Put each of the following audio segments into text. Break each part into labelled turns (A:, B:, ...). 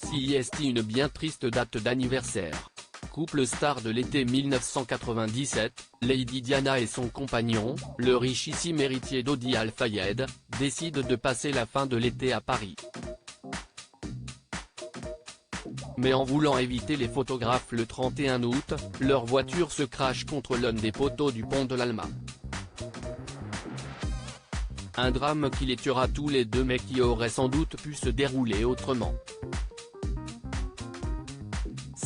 A: C'est une bien triste date d'anniversaire. Couple star de l'été 1997, Lady Diana et son compagnon, le richissime héritier Dodi Al-Fayed, décident de passer la fin de l'été à Paris. Mais en voulant éviter les photographes le 31 août, leur voiture se crache contre l'un des poteaux du pont de l'Alma. Un drame qui les tuera tous les deux mais qui aurait sans doute pu se dérouler autrement.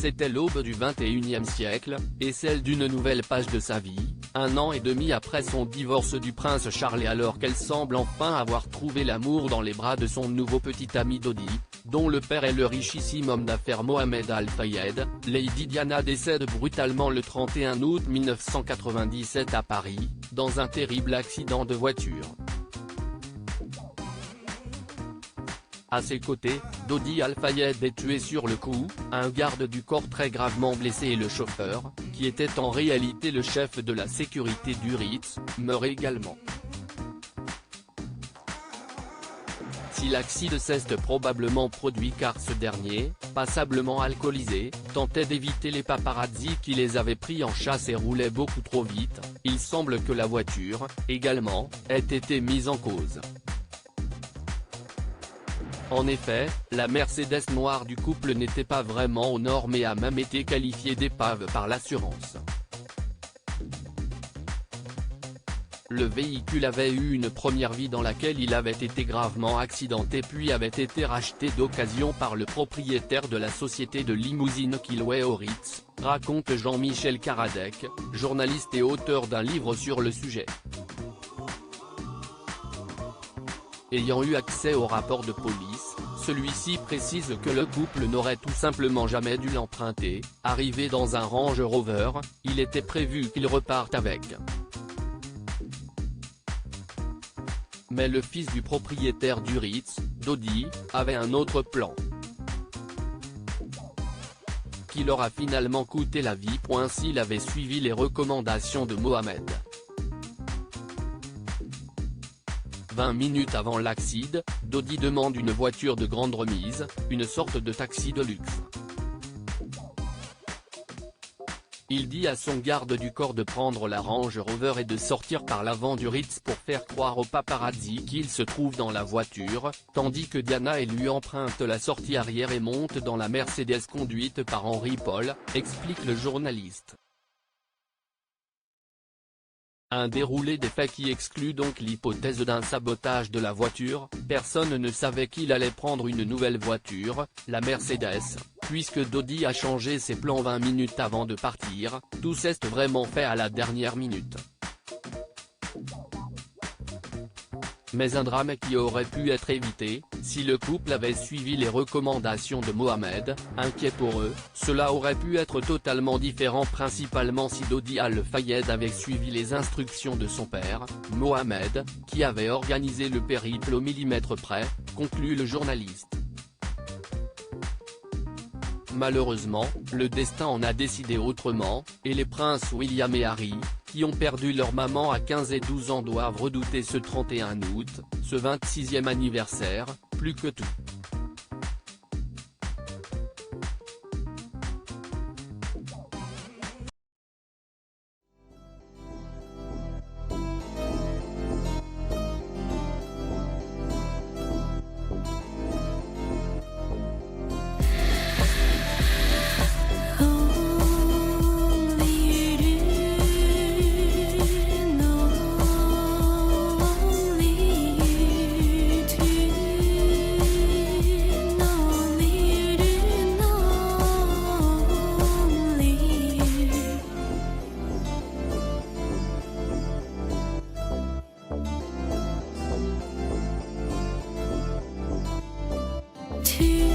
A: C'était l'aube du XXIe siècle, et celle d'une nouvelle page de sa vie, 1 an et demi après son divorce du prince Charles et alors qu'elle semble enfin avoir trouvé l'amour dans les bras de son nouveau petit ami Dodi, dont le père est le richissime homme d'affaires Mohamed Al-Fayed, Lady Diana décède brutalement le 31 août 1997 à Paris, dans un terrible accident de voiture. À ses côtés, Dodi Al-Fayed est tué sur le coup, un garde du corps très gravement blessé et le chauffeur, qui était en réalité le chef de la sécurité du Ritz, meurt également. Si l'accident s'est probablement produit car ce dernier, passablement alcoolisé, tentait d'éviter les paparazzis qui les avaient pris en chasse et roulait beaucoup trop vite, il semble que la voiture, également, ait été mise en cause. En effet, la Mercedes noire du couple n'était pas vraiment aux normes et a même été qualifiée d'épave par l'assurance. Le véhicule avait eu une première vie dans laquelle il avait été gravement accidenté puis avait été racheté d'occasion par le propriétaire de la société de limousine qui louait au Ritz, raconte Jean-Michel Karadec, journaliste et auteur d'un livre sur le sujet. Ayant eu accès au rapport de police, celui-ci précise que le couple n'aurait tout simplement jamais dû l'emprunter, arrivé dans un Range Rover, il était prévu qu'il reparte avec. Mais le fils du propriétaire du Ritz, Dodi, avait un autre plan, qui leur a finalement coûté la vie. S'il avait suivi les recommandations de Mohamed. 20 minutes avant l'accident, Dodi demande une voiture de grande remise, une sorte de taxi de luxe. Il dit à son garde du corps de prendre la Range Rover et de sortir par l'avant du Ritz pour faire croire aux paparazzi qu'il se trouve dans la voiture, tandis que Diana et lui empruntent la sortie arrière et montent dans la Mercedes conduite par Henri Paul, explique le journaliste. Un déroulé des faits qui exclut donc l'hypothèse d'un sabotage de la voiture. Personne ne savait qu'il allait prendre une nouvelle voiture, la Mercedes, puisque Dodi a changé ses plans 20 minutes avant de partir, tout s'est vraiment fait à la dernière minute. Mais un drame qui aurait pu être évité, si le couple avait suivi les recommandations de Mohamed, inquiet pour eux, cela aurait pu être totalement différent principalement si Dodi Al-Fayed avait suivi les instructions de son père, Mohamed, qui avait organisé le périple au millimètre près, conclut le journaliste. Malheureusement, le destin en a décidé autrement, et les princes William et Harry, qui ont perdu leur maman à 15 et 12 ans doivent redouter ce 31 août, ce 26e anniversaire, plus que tout.
B: To